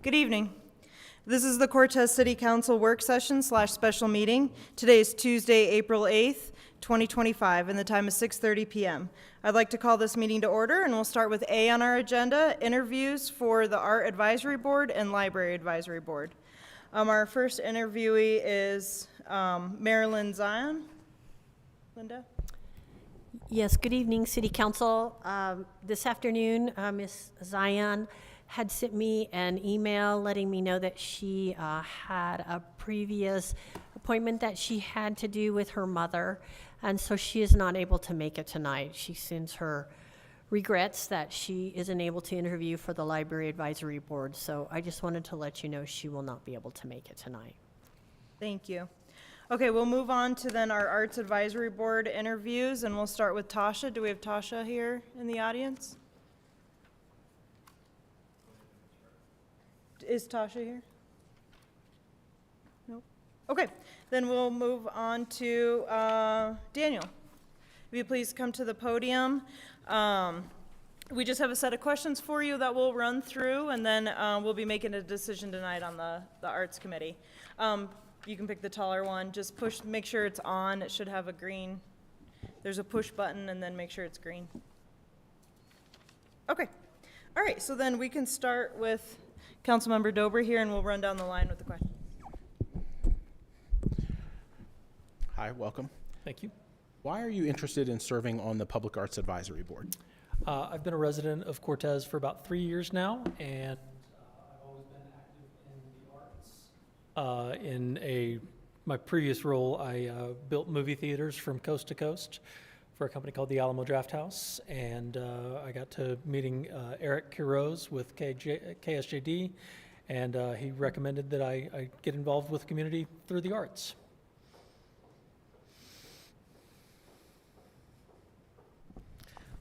Good evening. This is the Cortez City Council work session / special meeting. Today is Tuesday, April 8th, 2025, and the time is 6:30 p.m. I'd like to call this meeting to order, and we'll start with A on our agenda, interviews for the Art Advisory Board and Library Advisory Board. Our first interviewee is Marilyn Zion. Linda? Yes, good evening, City Council. This afternoon, Ms. Zion had sent me an email letting me know that she had a previous appointment that she had to do with her mother, and so she is not able to make it tonight. She sends her regrets that she isn't able to interview for the Library Advisory Board, so I just wanted to let you know she will not be able to make it tonight. Thank you. Okay, we'll move on to then our Arts Advisory Board interviews, and we'll start with Tasha. Do we have Tasha here in the audience? Is Tasha here? Nope. Okay, then we'll move on to Daniel. If you please come to the podium. We just have a set of questions for you that we'll run through, and then we'll be making a decision tonight on the Arts Committee. You can pick the taller one. Just push, make sure it's on. It should have a green. There's a push button, and then make sure it's green. Okay. All right, so then we can start with Councilmember Dober here, and we'll run down the line with the questions. Hi, welcome. Thank you. Why are you interested in serving on the Public Arts Advisory Board? I've been a resident of Cortez for about 3 years now, and I've always been active in the arts. My previous role, I built movie theaters from coast to coast for a company called the Alamo Drafthouse, and I got to meeting Eric Quiroz with KSJD, and he recommended that I get involved with the community through the arts.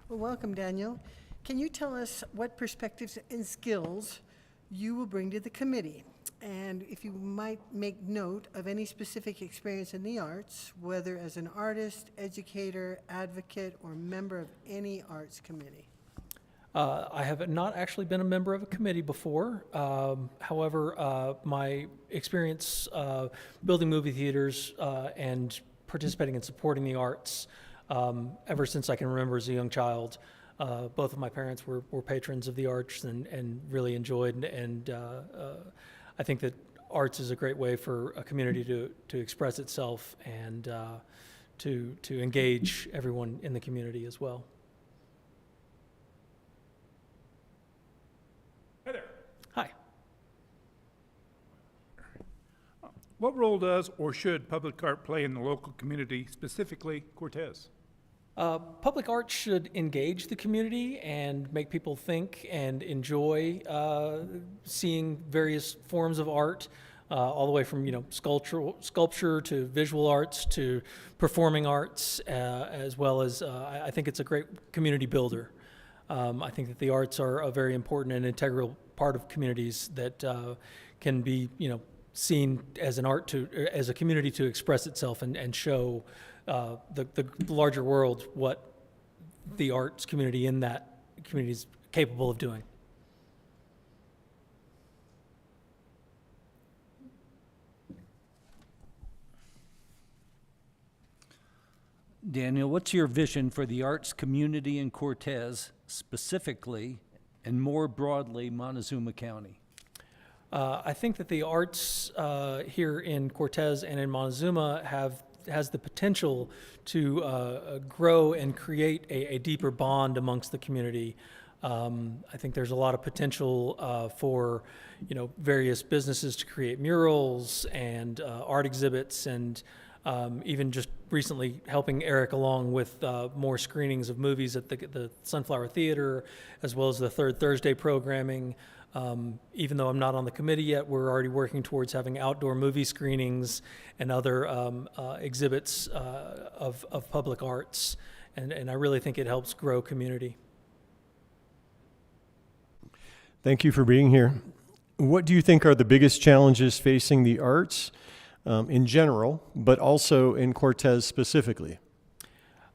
Well, welcome, Daniel. Can you tell us what perspectives and skills you will bring to the committee? And if you might make note of any specific experience in the arts, whether as an artist, educator, advocate, or member of any arts committee. I have not actually been a member of a committee before. However, my experience building movie theaters and participating in supporting the arts ever since I can remember as a young child. Both of my parents were patrons of the arts and really enjoyed, and I think that arts is a great way for a community to express itself and to engage everyone in the community as well. Hi there. Hi. What role does or should public art play in the local community, specifically Cortez? Public art should engage the community and make people think and enjoy seeing various forms of art, all the way from sculpture to visual arts to performing arts, as well as I think it's a great community builder. I think that the arts are a very important and integral part of communities that can be seen as as a community to express itself and show the larger world what the arts community in that community is capable of doing. Daniel, what's your vision for the arts community in Cortez specifically, and more broadly, Montezuma County? I think that the arts here in Cortez and in Montezuma has the potential to grow and create a deeper bond amongst the community. I think there's a lot of potential for various businesses to create murals and art exhibits, and even just recently helping Eric along with more screenings of movies at the Sunflower Theater, as well as the Third Thursday programming. Even though I'm not on the committee yet, we're already working towards having outdoor movie screenings and other exhibits of public arts, and I really think it helps grow community. Thank you for being here. What do you think are the biggest challenges facing the arts in general, but also in Cortez specifically?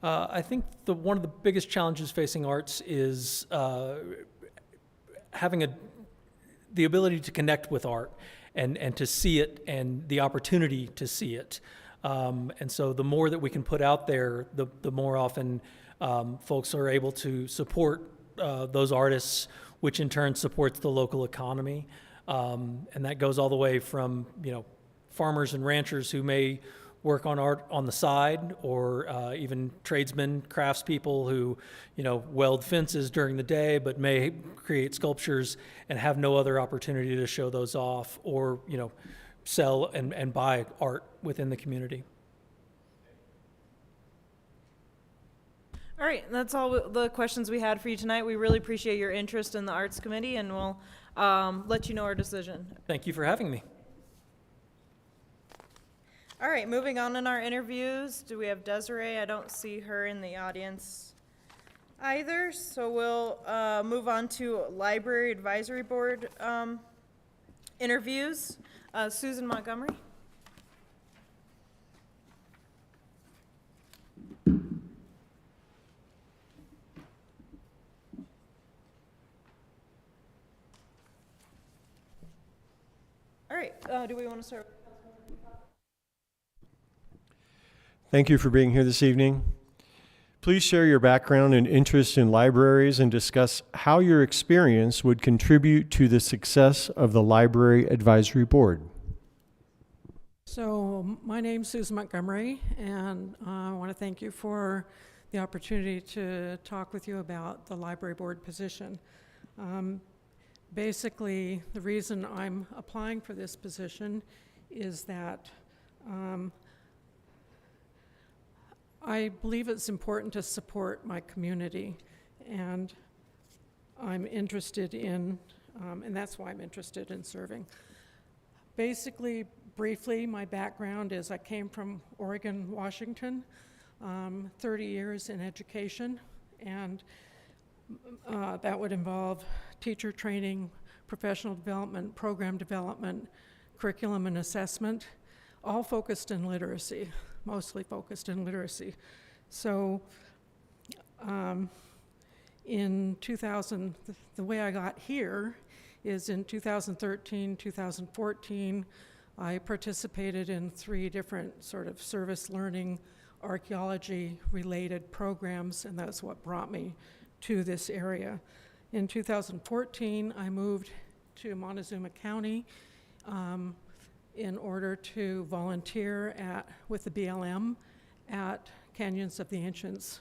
I think one of the biggest challenges facing arts is having the ability to connect with art and to see it and the opportunity to see it. And so the more that we can put out there, the more often folks are able to support those artists, which in turn supports the local economy. And that goes all the way from, farmers and ranchers who may work on art on the side, or even tradesmen, craftspeople who, weld fences during the day, but may create sculptures and have no other opportunity to show those off, or, sell and buy art within the community. All right, that's all the questions we had for you tonight. We really appreciate your interest in the Arts Committee, and we'll let you know our decision. Thank you for having me. All right, moving on in our interviews, do we have Desiree? I don't see her in the audience either, so we'll move on to Library Advisory Board interviews. Susan Montgomery. All right, do we want to start? Thank you for being here this evening. Please share your background and interest in libraries and discuss how your experience would contribute to the success of the Library Advisory Board. So my name's Susan Montgomery, and I want to thank you for the opportunity to talk with you about the library board position. Basically, the reason I'm applying for this position is that I believe it's important to support my community, and I'm interested in, and that's why I'm interested in serving. Basically, briefly, my background is I came from Oregon, Washington, 30 years in education, and that would involve teacher training, professional development, program development, curriculum and assessment, all focused in literacy, mostly focused in literacy. So in 2000, the way I got here is in 2013, 2014, I participated in 3 different sort of service learning, archaeology-related programs, and that's what brought me to this area. In 2014, I moved to Montezuma County in order to volunteer with the BLM at Canyons of the Ancients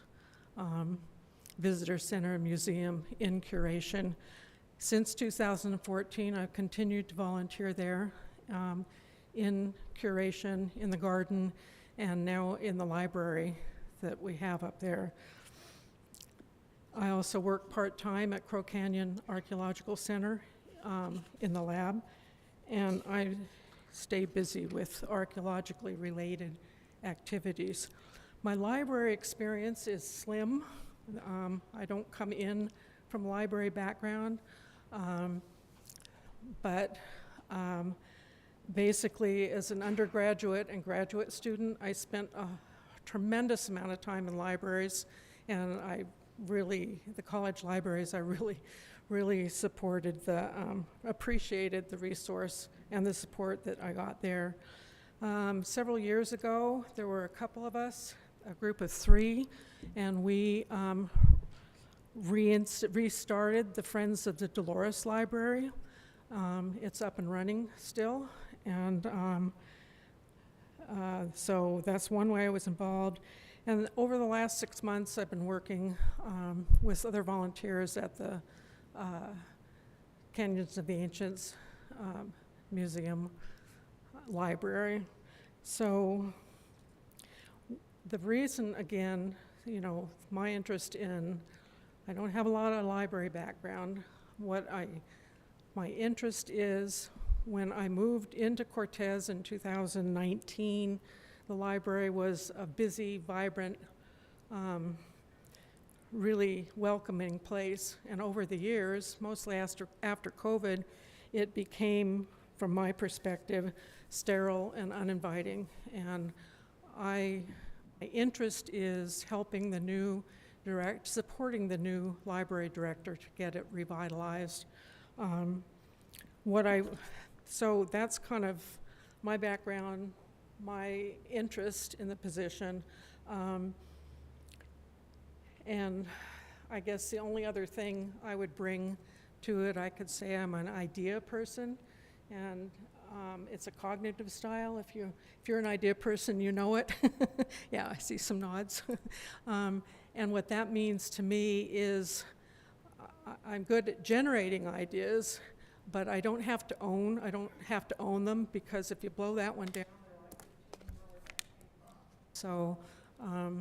Visitor Center and Museum in curation. Since 2014, I've continued to volunteer there in curation, in the garden, and now in the library that we have up there. I also work part-time at Crow Canyon Archaeological Center in the lab, and I stay busy with archaeologically related activities. My library experience is slim. I don't come in from a library background, but basically as an undergraduate and graduate student, I spent a tremendous amount of time in libraries, and the college libraries, I really supported appreciated the resource and the support that I got there. Several years ago, there were a couple of us, a group of 3, and we restarted the Friends of the Dolores Library. It's up and running still, and so that's one way I was involved. And over the last 6 months, I've been working with other volunteers at the Canyons of the Ancients Museum Library. So the reason, again, my interest I don't have a lot of library background. My interest is, when I moved into Cortez in 2019, the library was a busy, vibrant, really welcoming place. And over the years, mostly after COVID, it became, from my perspective, sterile and uninviting. And my interest is helping supporting the new library director to get it revitalized. So that's kind of my background, my interest in the position. And I guess the only other thing I would bring to it, I could say I'm an idea person, and it's a cognitive style. If you're an idea person, you know it. Yeah, I see some nods. And what that means to me is I'm good at generating ideas, but I don't have to own them, because if you blow that one down, so I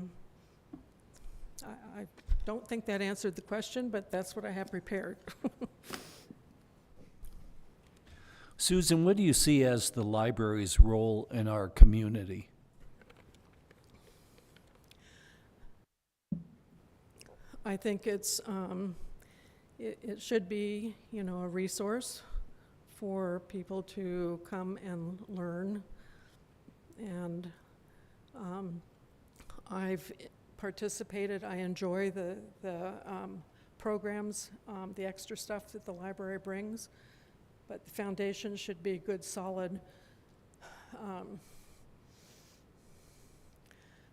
don't think that answered the question, but that's what I have prepared. Susan, what do you see as the library's role in our community? I think it should be, a resource for people to come and learn. And I've participated. I enjoy the programs, the extra stuff that the library brings. But the foundation should be good, solid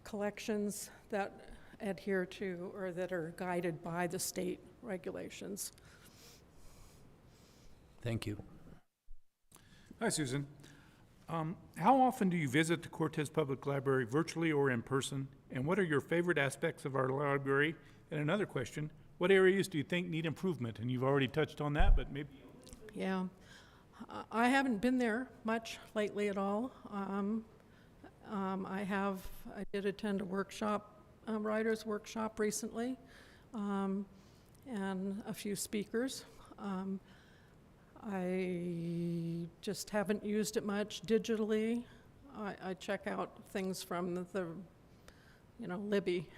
collections that adhere to or that are guided by the state regulations. Thank you. Hi, Susan. How often do you visit the Cortez Public Library, virtually or in person? And what are your favorite aspects of our library? And another question, what areas do you think need improvement? And you've already touched on that, but maybe. Yeah. I haven't been there much lately at all. I did attend a workshop, writer's workshop recently, and a few speakers. I just haven't used it much digitally. I check out things from the Libby,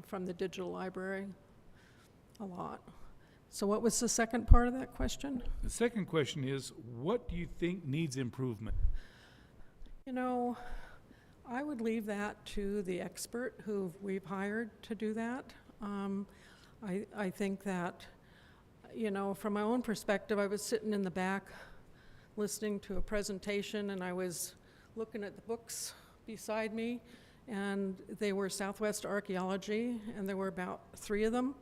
from the digital library a lot. So what was the second part of that question? The second question is, what do you think needs improvement? I would leave that to the expert who we've hired to do that. I think that, from my own perspective, I was sitting in the back listening to a presentation, and I was looking at the books beside me, and they were Southwest Archaeology, and there were about 3 of them.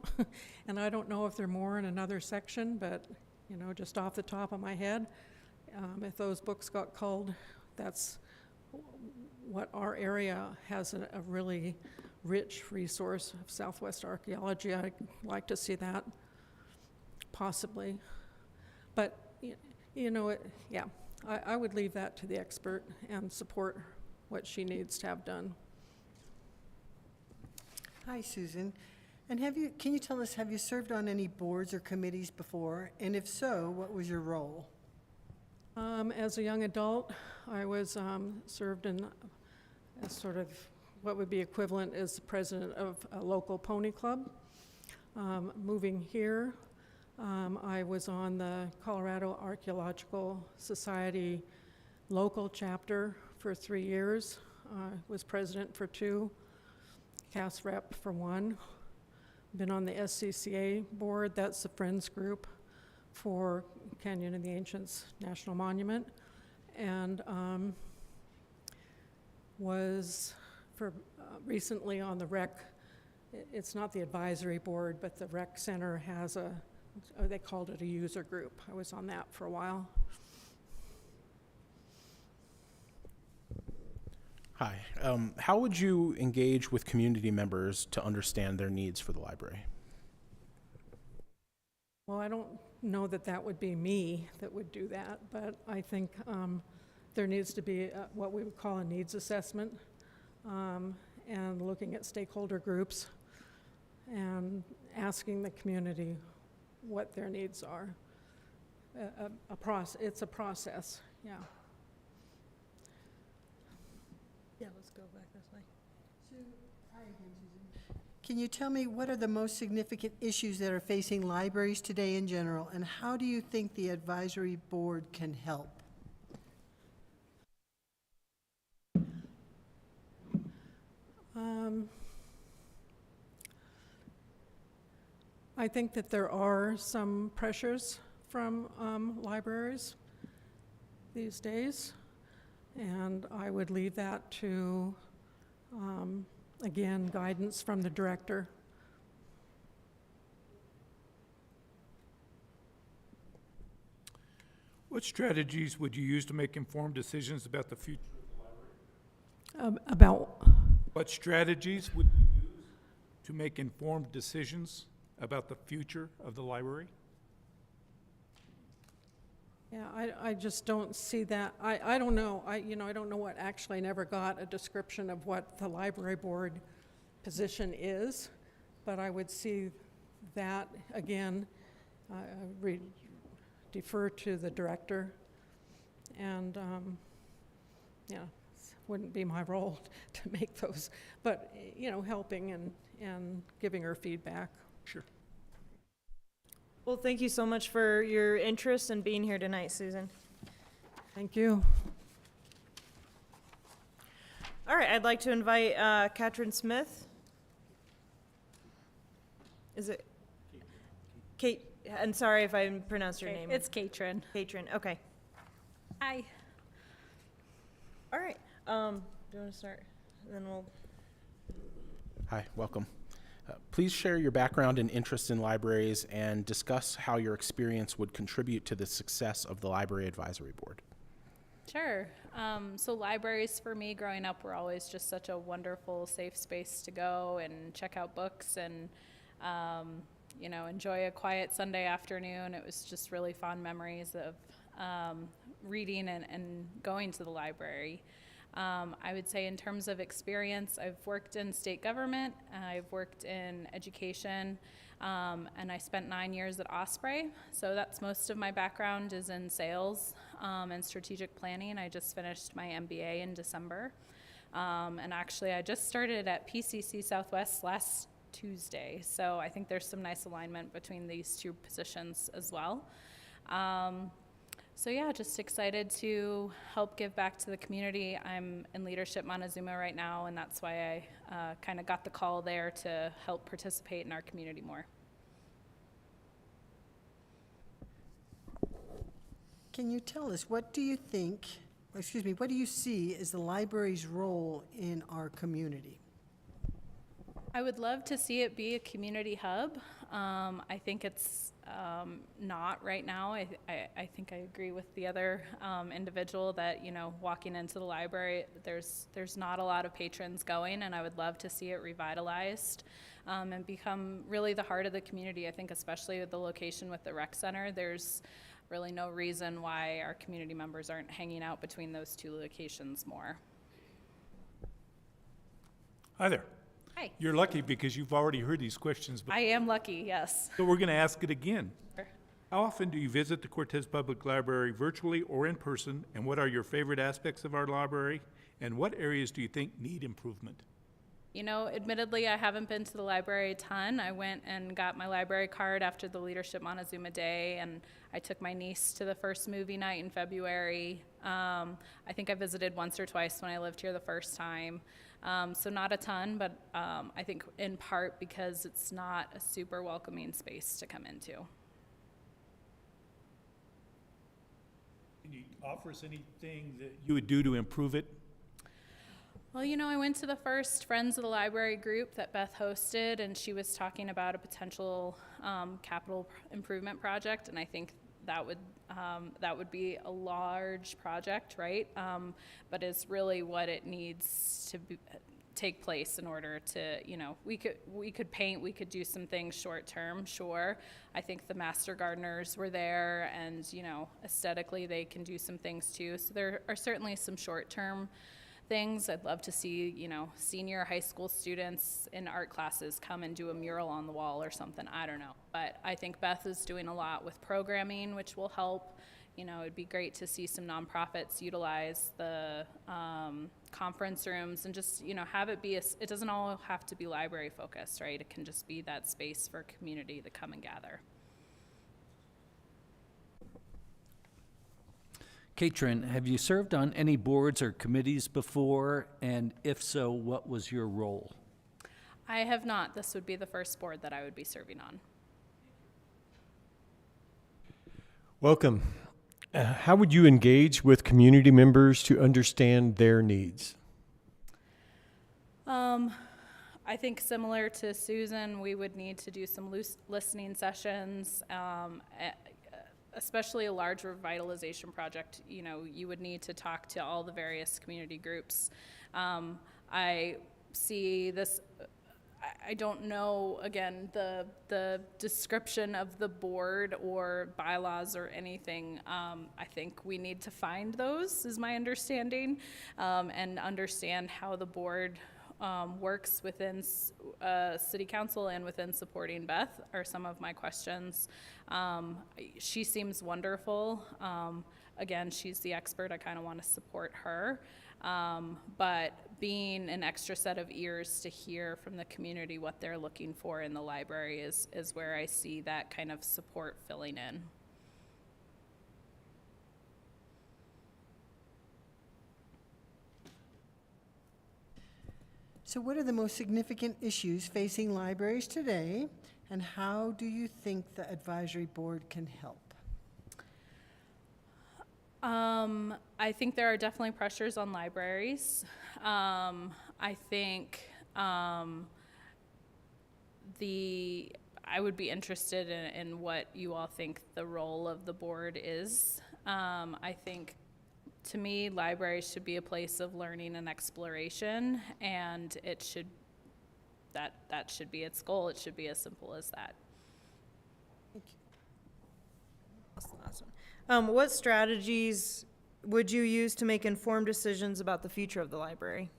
And I don't know if there are more in another section, but, just off the top of my head, if those books got culled, that's what our area has, a really rich resource of Southwest archaeology. I'd like to see that, possibly. But, I would leave that to the expert and support what she needs to have done. Hi, Susan. And can you tell us, have you served on any boards or committees before? And if so, what was your role? As a young adult, I was served in as sort of what would be equivalent as the president of a local pony club. Moving here, I was on the Colorado Archaeological Society local chapter for 3 years. Was president for 2, cast rep for 1. Been on the SCCA board, that's the Friends group for Canyon of the Ancients National Monument, and was for recently on the rec. It's not the advisory board, but the rec center has they called it a user group. I was on that for a while. Hi. How would you engage with community members to understand their needs for the library? Well, I don't know that would be me that would do that, but I think there needs to be what we would call a needs assessment, and looking at stakeholder groups and asking the community what their needs are. It's a process, yeah. Yeah, let's go back this way. Can you tell me what are the most significant issues that are facing libraries today in general, and how do you think the advisory board can help? I think that there are some pressures from libraries these days, and I would leave that to, again, guidance from the director. What strategies would you use to make informed decisions about the future? About, What strategies would you use to make informed decisions about the future of the library? yeah, I just don't see that. I don't know. I don't know what, actually, I never got a description of what the library board position is, but I would see that, again, defer to the director, and, wouldn't be my role to make those, but, helping and giving her feedback. Sure. Well, thank you so much for your interest and being here tonight, Susan. Thank you. All right, I'd like to invite Caitrin Smith. Is it? Kate, and sorry if I pronounced your name. It's Caitrin. Caitrin, okay. Hi. All right, do you want to start? And then we'll. Hi, welcome. Please share your background and interest in libraries and discuss how your experience would contribute to the success of the Library Advisory Board. Sure. So libraries for me growing up were always just such a wonderful, safe space to go and check out books and, enjoy a quiet Sunday afternoon. It was just really fond memories of reading and going to the library. I would say in terms of experience, I've worked in state government, I've worked in education, and I spent 9 years at Osprey. So that's most of my background is in sales and strategic planning. I just finished my MBA in December. And actually, I just started at PCC Southwest last Tuesday. So I think there's some nice alignment between these two positions as well. So yeah, just excited to help give back to the community. I'm in leadership Montezuma right now, and that's why I kind of got the call there to help participate in our community more. Can you tell us, what do you see as the library's role in our community? I would love to see it be a community hub. I think it's not right now. I think I agree with the other individual that, walking into the library, there's not a lot of patrons going, and I would love to see it revitalized and become really the heart of the community. I think especially with the location with the rec center, there's really no reason why our community members aren't hanging out between those two locations more. Hi there. Hi. You're lucky because you've already heard these questions, but I am lucky, yes. so we're going to ask it again. Sure. How often do you visit the Cortez Public Library virtually or in person, and what are your favorite aspects of our library, and what areas do you think need improvement? Admittedly, I haven't been to the library a ton. I went and got my library card after the Leadership Montezuma Day, and I took my niece to the first movie night in February. I think I visited once or twice when I lived here the first time. So not a ton, but I think in part because it's not a super welcoming space to come into. Can you offer us anything that you would do to improve it? Well, I went to the first Friends of the Library group that Beth hosted, and she was talking about a potential capital improvement project, and I think that would be a large project, right? But is really what it needs to take place in order to, we could paint, we could do some things short term, sure. I think the master gardeners were there, and aesthetically they can do some things too. So there are certainly some short term things. I'd love to see, senior high school students in art classes come and do a mural on the wall or something. I don't know. But I think Beth is doing a lot with programming, which will help. It'd be great to see some nonprofits utilize the conference rooms and just, have it be, it doesn't all have to be library focused, right? It can just be that space for community to come and gather. Caitrin, have you served on any boards or committees before? And if so, what was your role? I have not. This would be the first board that I would be serving on. Welcome. How would you engage with community members to understand their needs? I think similar to Susan, we would need to do some loose listening sessions, especially a large revitalization project. You know, you would need to talk to all the various community groups. I see this, I don't know, again, the description of the board or bylaws or anything. I think we need to find those, is my understanding, and understand how the board works within city council and within supporting Beth are some of my questions. She seems wonderful. Again, she's the expert. I kind of want to support her. But being an extra set of ears to hear from the community what they're looking for in the library is where I see that kind of support filling in. So what are the most significant issues facing libraries today, and how do you think the advisory board can help? I think there are definitely pressures on libraries. I think I would be interested in what you all think the role of the board is. I think, to me, libraries should be a place of learning and exploration, and it should, that should be its goal. It should be as simple as that. What strategies would you use to make informed decisions about the future of the library?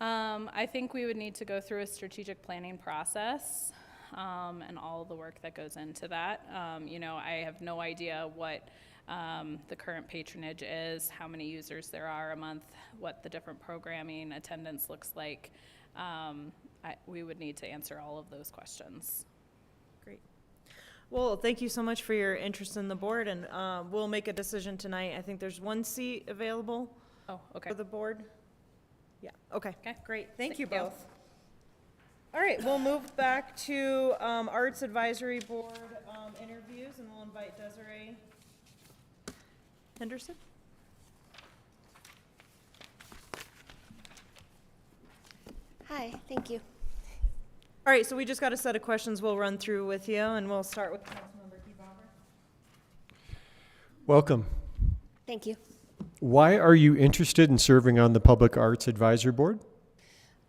I think we would need to go through a strategic planning process, and all of the work that goes into that. You know, I have no idea what the current patronage is, how many users there are a month, what the different programming attendance looks like. We would need to answer all of those questions. Great. Well, thank you so much for your interest in the board, and we'll make a decision tonight. I think there's one seat available Oh, okay. for the board. Yeah, okay, Okay. great. Thank you Thank you. both. All right, we'll move back to Arts Advisory Board interviews, and we'll invite Desiree Henderson. Hi, thank you. All right, so we just got a set of questions we'll run through with you, and we'll start with Councilmember Keybober. Welcome. Thank you. Why are you interested in serving on the Public Arts Advisory Board?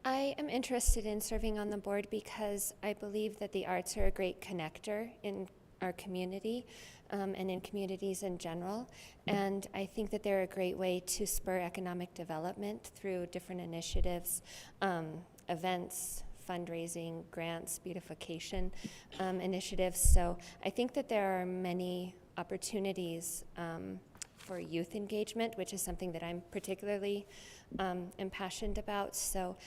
I am interested in serving on the board because I believe that the arts are a great connector in our community and in communities in general. And I think that they're a great way to spur economic development through different initiatives, events, fundraising, grants, beautification initiatives. So I think that there are many opportunities for youth engagement, which is something that I'm particularly impassioned about. So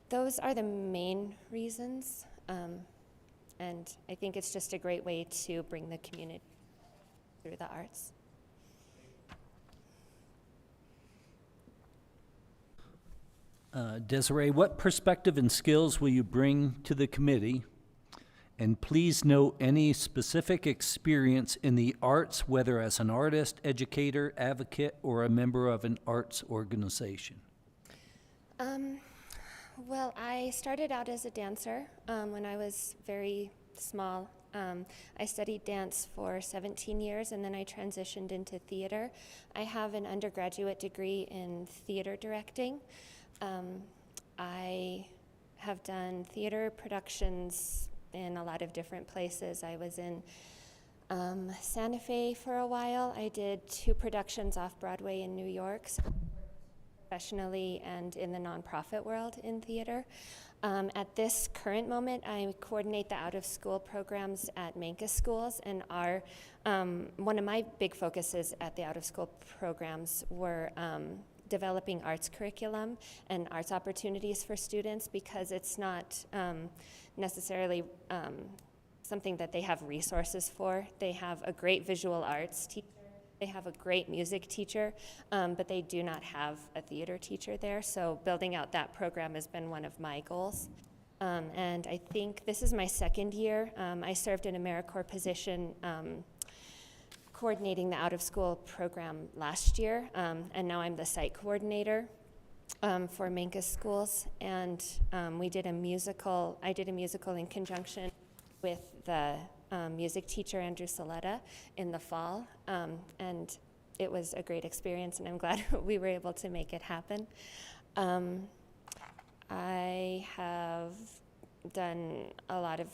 those are the main reasons. And I think it's just a great way to bring the community through the arts. Desiree, what perspective and skills will you bring to the committee? And please note any specific experience in the arts, whether as an artist, educator, advocate, or a member of an arts organization. Well, I started out as a dancer when I was very small. I studied dance for 17 years, and then I transitioned into theater. I have an undergraduate degree in theater directing. I have done theater productions in a lot of different places. I was in Santa Fe for a while. I did 2 productions off Broadway in New York, so professionally and in the nonprofit world in theater. At this current moment, I coordinate the out-of-school programs at Manka schools, and one of my big focuses at the out-of-school programs were developing arts curriculum and arts opportunities for students, because it's not necessarily something that they have resources for. They have a great visual arts teacher, they have a great music teacher, but they do not have a theater teacher there. So building out that program has been one of my goals. And I think this is my second year. I served in AmeriCorps position coordinating the out-of-school program last year, and now I'm the site coordinator for Mancus schools. And I did a musical in conjunction with the music teacher, Andrew Saletta, in the fall. And it was a great experience, and I'm glad we were able to make it happen. I have done a lot of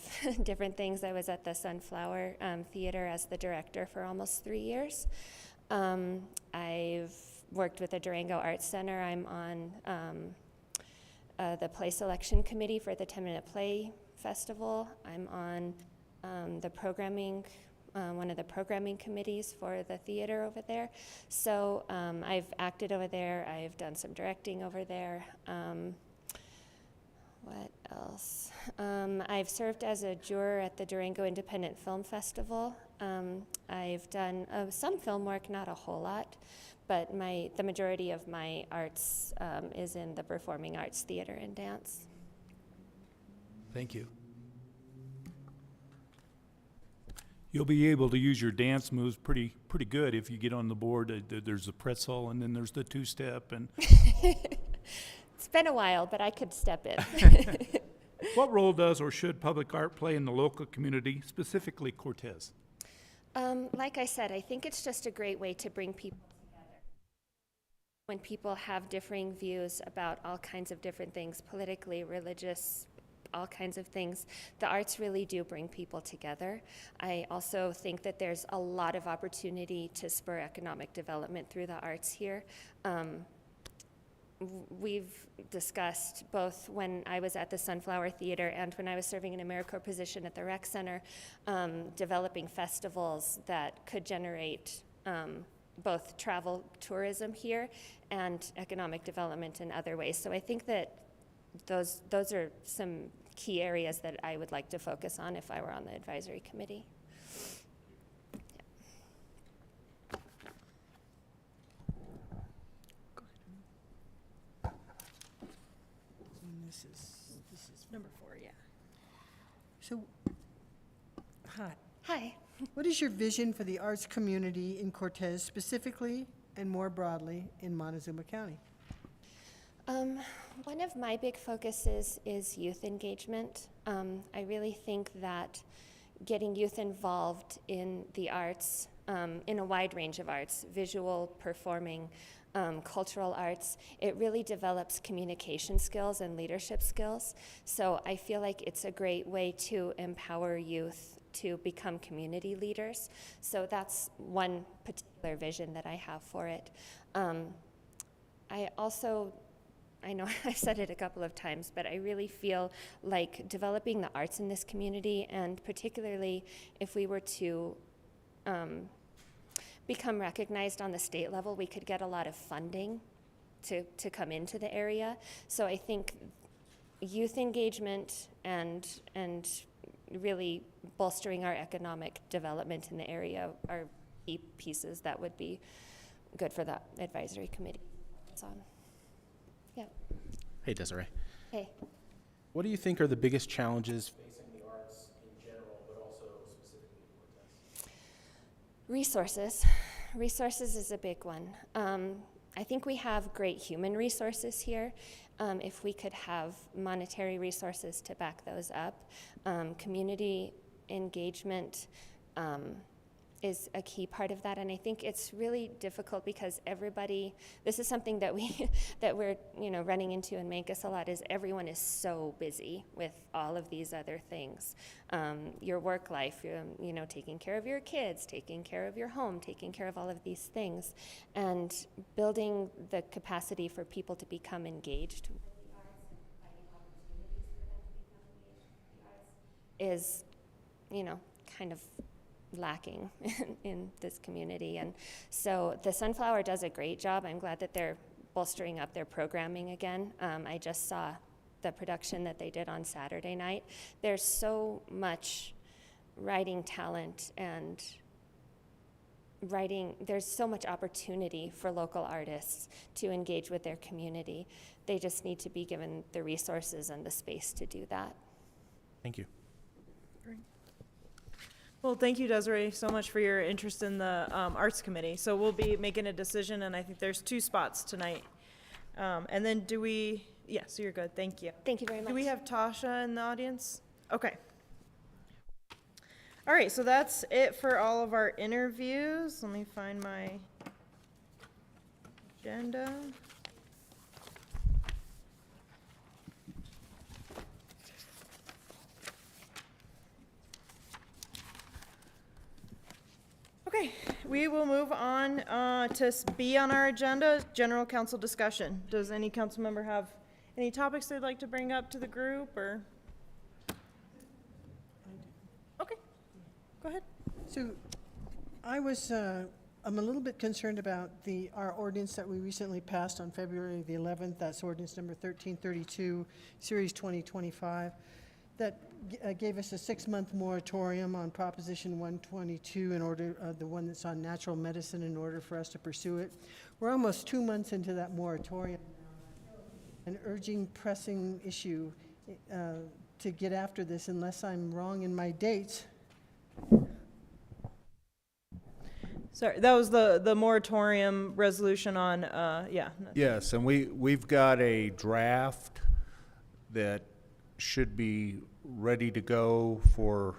different things. I was at the Sunflower Theater as the director for almost 3 years. I've worked with the Durango Arts Center. I'm on the play selection committee for the 10-Minute Play Festival. I'm on the programming, one of the programming committees for the theater over there. So I've acted over there. I've done some directing over there. What else? I've served as a juror at the Durango Independent Film Festival. I've done some film work, not a whole lot, but the majority of my arts is in the performing arts, theater, and dance. Thank you. You'll be able to use your dance moves pretty good if you get on the board. There's a pretzel, and then there's the two-step. And It's been a while, but I could step in. what role does or should public art play in the local community, specifically Cortez? Like I said, I think it's just a great way to bring people together. When people have differing views about all kinds of different things, politically, religious, all kinds of things, the arts really do bring people together. I also think that there's a lot of opportunity to spur economic development through the arts here. We've discussed, both when I was at the Sunflower Theater and when I was serving an AmeriCorps position at the Rec Center, developing festivals that could generate both travel tourism here and economic development in other ways. So I think that those are some key areas that I would like to focus on if I were on the advisory committee. This is number 4, yeah. So, hi. Hi. What is your vision for the arts community in Cortez specifically and more broadly in Montezuma County? One of my big focuses is youth engagement. I really think that getting youth involved in the arts, in a wide range of arts, visual, performing, cultural arts, it really develops communication skills and leadership skills. So I feel like it's a great way to empower youth to become community leaders. So that's one particular vision that I have for it. I know I've said it a couple of times, but I really feel like developing the arts in this community, and particularly if we were to become recognized on the state level, we could get a lot of funding to come into the area. So I think youth engagement and really bolstering our economic development in the area are key pieces that would be good for the advisory committee. It's on. Yeah. Hey, Desiree. Hey. What do you think are the biggest challenges facing the arts in general, but also specifically Cortez? Resources. Resources is a big one. I think we have great human resources here. If we could have monetary resources to back those up, community engagement is a key part of that, and I think it's really difficult because everybody. This is something that we're running into in Mancus a lot. Is everyone is so busy with all of these other things, your work life, taking care of your kids, taking care of your home, taking care of all of these things, and building the capacity for people to become engaged with the arts and finding opportunities for them to become engaged with the arts is, kind of lacking in this community. And so the Sunflower does a great job. I'm glad that they're bolstering up their programming again. I just saw the production that they did on Saturday night. There's so much writing talent and there's so much opportunity for local artists to engage with their community. They just need to be given the resources and the space to do that. Thank you. Well, thank you, Desiree, so much for your interest in the Arts Committee. So we'll be making a decision, and I think there's 2 spots tonight. And then do we, yeah, so you're good, thank you. Thank you very much. Do we have Tasha in the audience? Okay. All right, so that's it for all of our interviews. Let me find my agenda. Okay, we will move on to B on our agenda, general council discussion. Does any council member have any topics they'd like to bring up to the group, or? Okay, go ahead. So I'm a little bit concerned about our ordinance that we recently passed on February the 11th. That's ordinance number 1332, series 2025, that gave us a 6-month moratorium on Proposition 122 in order, the one that's on natural medicine, in order for us to pursue it. We're almost 2 months into that moratorium. An urging, pressing issue to get after this, unless I'm wrong in my dates. Sorry, that was the moratorium resolution on, yeah. Yes, and we've got a draft that should be ready to go for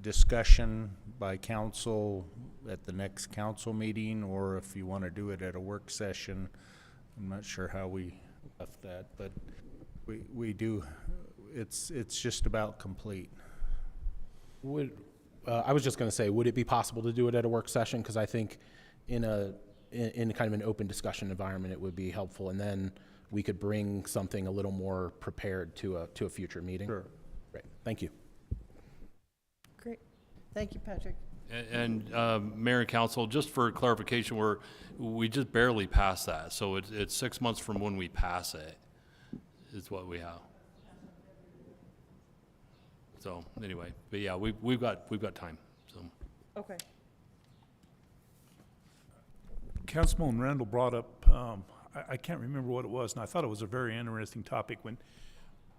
discussion by council at the next council meeting, or if you want to do it at a work session. I'm not sure how we left that, but we do, it's just about complete. I was just going to say, would it be possible to do it at a work session? Because I think in kind of an open discussion environment, it would be helpful, and then we could bring something a little more prepared to a future meeting. Sure. Great, thank you. Great. Thank you, Patrick. And Mayor and Council, just for clarification, we just barely passed that, so it's 6 months from when we pass it, is what we have. So anyway, but yeah, we've got time. So. Okay. Councilman Randall brought up, I can't remember what it was, and I thought it was a very interesting topic. When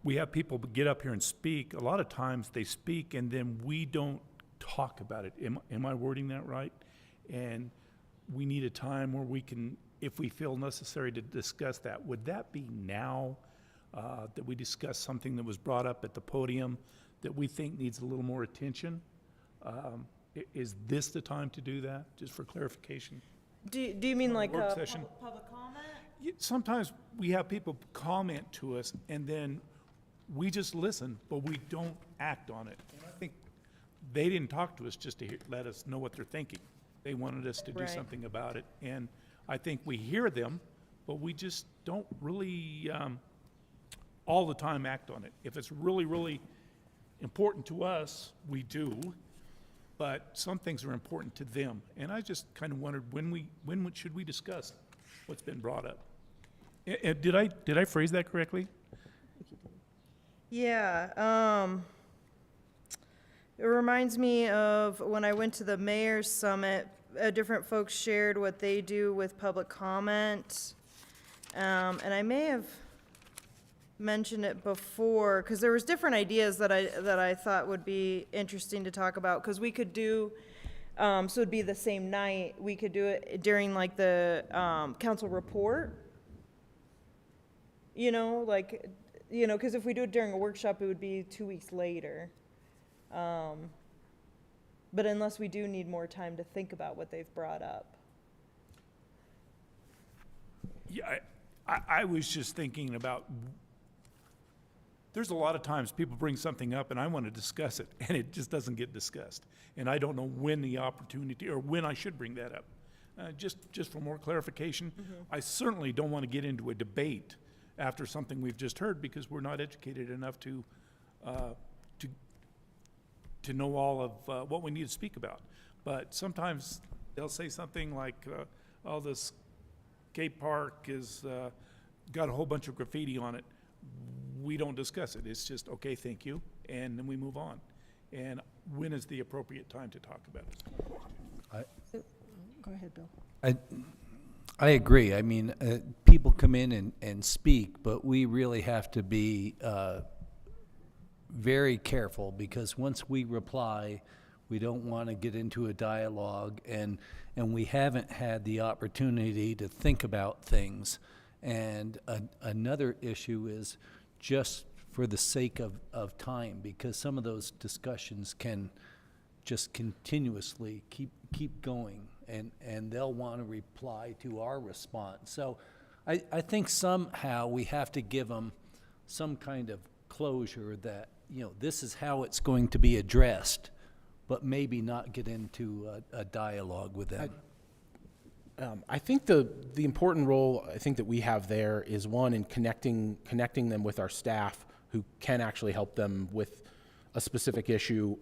we have people get up here and speak, a lot of times they speak and then we don't talk about it. Am I wording that right? And we need a time where we can, if we feel necessary to discuss that. Would that be now that we discuss something that was brought up at the podium that we think needs a little more attention? Is this the time to do that, just for clarification? Do you mean like Work a session. public comment? Sometimes we have people comment to us and then we just listen, but we don't act on it. And I think they didn't talk to us just to let us know what they're thinking. They wanted us to do Right. something about it. And I think we hear them, but we just don't really all the time act on it. If it's really, really important to us, we do, but some things are important to them. And I just kind of wondered when should we discuss what's been brought up? Did I phrase that correctly? Yeah, it reminds me of when I went to the mayor's summit, different folks shared what they do with public comment. And I may have mentioned it before, because there was different ideas that I thought would be interesting to talk about, because we could do, so it'd be the same night, we could do it during like the council report. You know, like, you know, because if we do it during a workshop, it would be 2 weeks later. But unless we do need more time to think about what they've brought up. Yeah, I was just thinking about, there's a lot of times people bring something up and I want to discuss it and it just doesn't get discussed. And I don't know when the opportunity, or when I should bring that up. Just for more clarification, I certainly don't want to get into a debate after something we've just heard, because we're not educated enough to know all of what we need to speak about. But sometimes they'll say something like, oh, this skate park is got a whole bunch of graffiti on it. We don't discuss it. It's just, okay, thank you, and then we move on. And when is the appropriate time to talk about it? Go ahead, Bill. I agree. I mean, people come in and speak, but we really have to be very careful, because once we reply, We don't want to get into a dialogue, and we haven't had the opportunity to think about things. And another issue is just for the sake of time, because some of those discussions can just continuously keep going, and they'll want to reply to our response. So I think somehow we have to give them some kind of closure that, you know, this is how it's going to be addressed, but maybe not get into a dialogue with them. I think the important role I think that we have there is one in connecting them with our staff who can actually help them with a specific issue,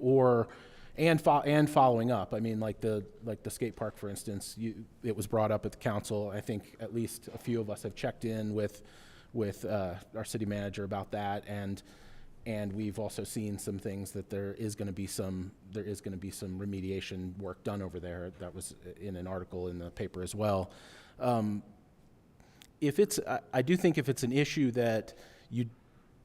and following up. I mean, like the skate park, for instance, it was brought up at the council. I think at least a few of us have checked in with our city manager about that, and we've also seen some things that there is going to be some remediation work done over there. That was in an article in the paper as well. I do think if it's an issue that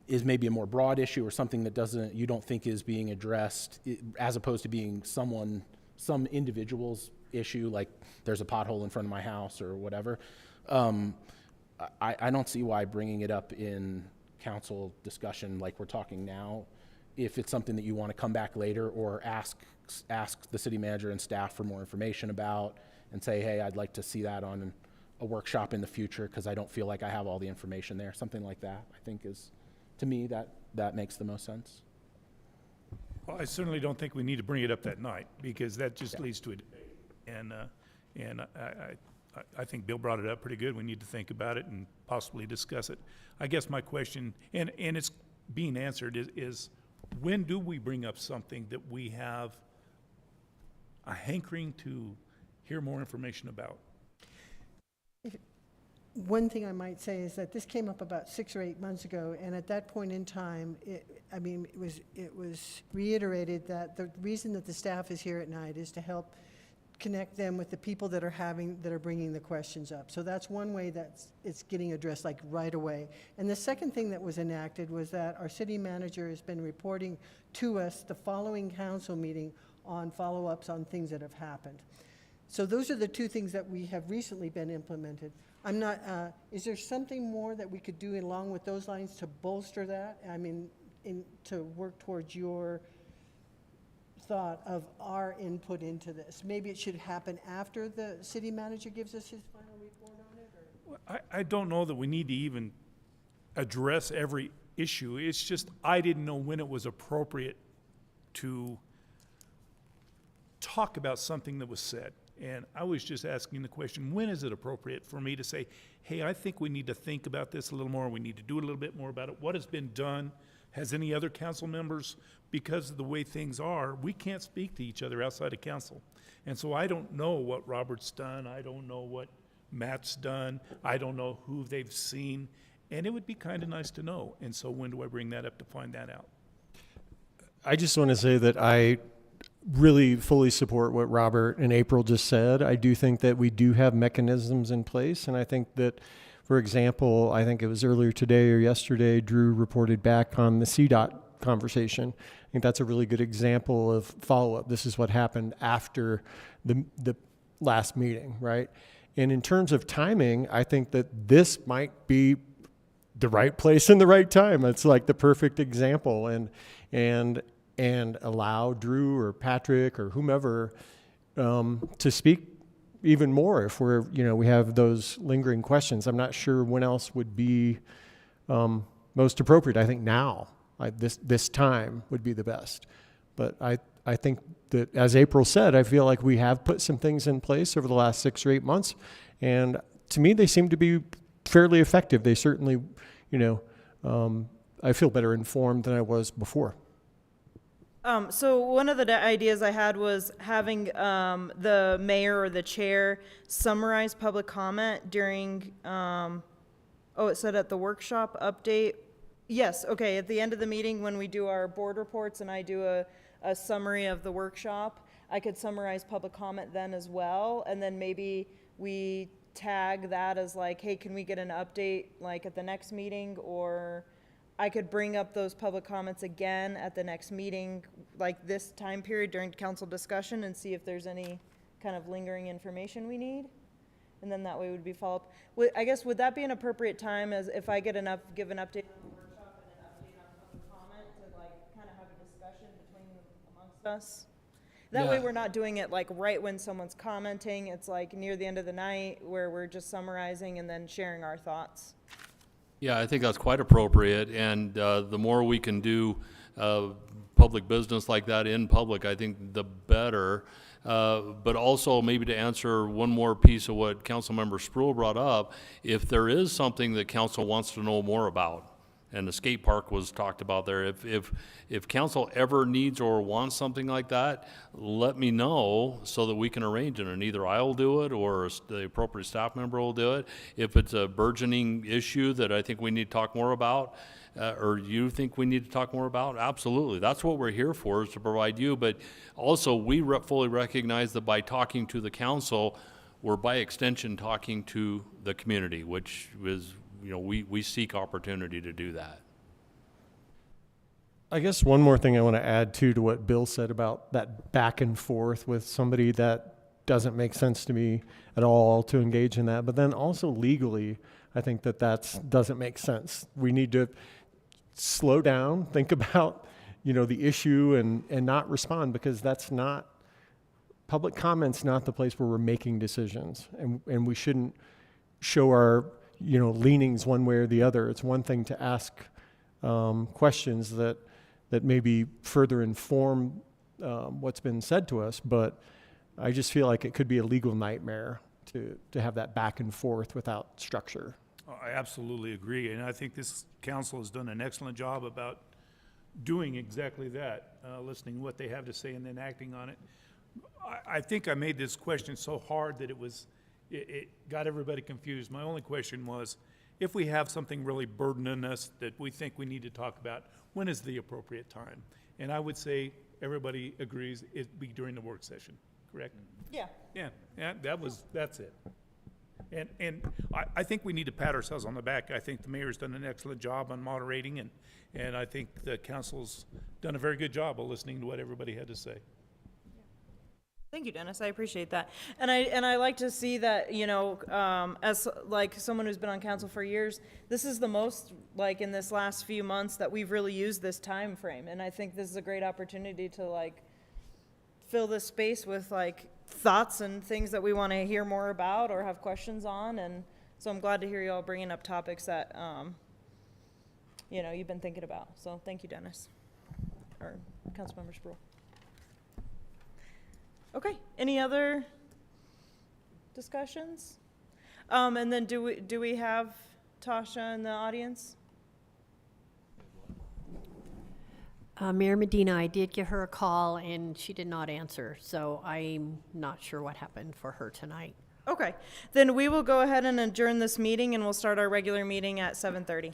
is maybe a more broad issue or something that you don't think is being addressed, as opposed to being some individual's issue, like there's a pothole in front of my house or whatever, I don't see why bringing it up in council discussion like we're talking now, if it's something that you want to come back later or ask the city manager and staff for more information about, and say, hey, I'd like to see that on a workshop in the future because I don't feel like I have all the information there. Something like that, I think, is, to me, that makes the most sense. Well, I certainly don't think we need to bring it up that night, because that just leads to a debate. And I think Bill brought it up pretty good. We need to think about it and possibly discuss it. I guess my question, and it's being answered, is when do we bring up something that we have a hankering to hear more information about? One thing I might say is that this came up about 6 or 8 months ago, and at that point in time, it was reiterated that the reason that the staff is here at night is to help connect them with the people that are bringing the questions up. So that's one way that it's getting addressed, like right away. And the second thing that was enacted was that our city manager has been reporting to us the following council meeting on follow-ups on things that have happened. So those are the two things that we have recently been implemented. I'm not, is there something more that we could do along with those lines to bolster that? I mean, to work towards your thought of our input into this. Maybe it should happen after the city manager gives us his final report on it? Or? I don't know that we need to even address every issue. It's just I didn't know when it was appropriate to talk about something that was said. And I was just asking the question, when is it appropriate for me to say, hey, I think we need to think about this a little more, we need to do a little bit more about it. What has been done? Has any other council members, because of the way things are, we can't speak to each other outside of council. And so I don't know what Robert's done, I don't know what Matt's done, I don't know who they've seen, and it would be kind of nice to know. And so when do I bring that up to find that out? I just want to say that I really fully support what Robert and April just said. I do think that we do have mechanisms in place, and I think that, for example, I think it was earlier today or yesterday, Drew reported back on the CDOT conversation. I think that's a really good example of follow-up. This is what happened after the last meeting, right? And in terms of timing, I think that this might be the right place and the right time. It's like the perfect example, and allow Drew or Patrick or whomever to speak even more if we have those lingering questions. I'm not sure when else would be most appropriate. I think now, this time would be the best. But I think that, as April said, I feel like we have put some things in place over the last 6 or 8 months, and to me they seem to be fairly effective. They certainly, I feel better informed than I was before. So one of the ideas I had was having the mayor or the chair summarize public comment during, it said at the workshop update. Yes, okay, at the end of the meeting when we do our board reports and I do a summary of the workshop, I could summarize public comment then as well, and then maybe we tag that as like, hey, can we get an update like at the next meeting, or I could bring up those public comments again at the next meeting, like this time period during council discussion, and see if there's any kind of lingering information we need. And then that way would be follow-up. I guess, would that be an appropriate time, as if I give an update on the workshop and an update on public comment, to like kind of have a discussion amongst us? That way Yeah. we're not doing it like right when someone's commenting. It's like near the end of the night where we're just summarizing and then sharing our thoughts. Yeah, I think that's quite appropriate, and the more we can do public business like that in public, I think the better. But also, maybe to answer one more piece of what Councilmember Spruill brought up, if there is something that council wants to know more about, and the skate park was talked about there, if council ever needs or wants something like that, let me know so that we can arrange it, and either I'll do it or the appropriate staff member will do it. If it's a burgeoning issue that I think we need to talk more about, or you think we need to talk more about, absolutely. That's what we're here for, is to provide you. But also, we fully recognize that by talking to the council, we're by extension talking to the community, which is, we seek opportunity to do that. I guess one more thing I want to add to what Bill said about that back and forth with somebody that doesn't make sense to me at all to engage in that. But then also legally, I think that doesn't make sense. We need to slow down, think about, the issue and not respond, because that's not, public comment's not the place where we're making decisions. And we shouldn't show our, leanings one way or the other. It's one thing to ask questions that maybe further inform what's been said to us, but I just feel like it could be a legal nightmare to have that back and forth without structure. I absolutely agree, and I think this council has done an excellent job about doing exactly that, listening to what they have to say and then acting on it. I think I made this question so hard that it got everybody confused. My only question was, if we have something really burdening us that we think we need to talk about, when is the appropriate time? And I would say everybody agrees it'd be during the work session, correct? Yeah. Yeah, that's it. And I think we need to pat ourselves on the back. I think the mayor's done an excellent job on moderating, and I think the council's done a very good job of listening to what everybody had to say. Thank you, Dennis. I appreciate that. And I like to see that, as like someone who's been on council for years, this is the most, like, in this last few months that we've really used this time frame. And I think this is a great opportunity to, like, fill this space with, like, thoughts and things that we want to hear more about or have questions on. And so I'm glad to hear you all bringing up topics that, you've been thinking about. So thank you, Dennis, or Councilmember Spruill. Okay, any other discussions? And then do we have Tasha in the audience? Mayor Medina, I did give her a call and she did not answer, so I'm not sure what happened for her tonight. Okay, then we will go ahead and adjourn this meeting and we'll start our regular meeting at 7:30.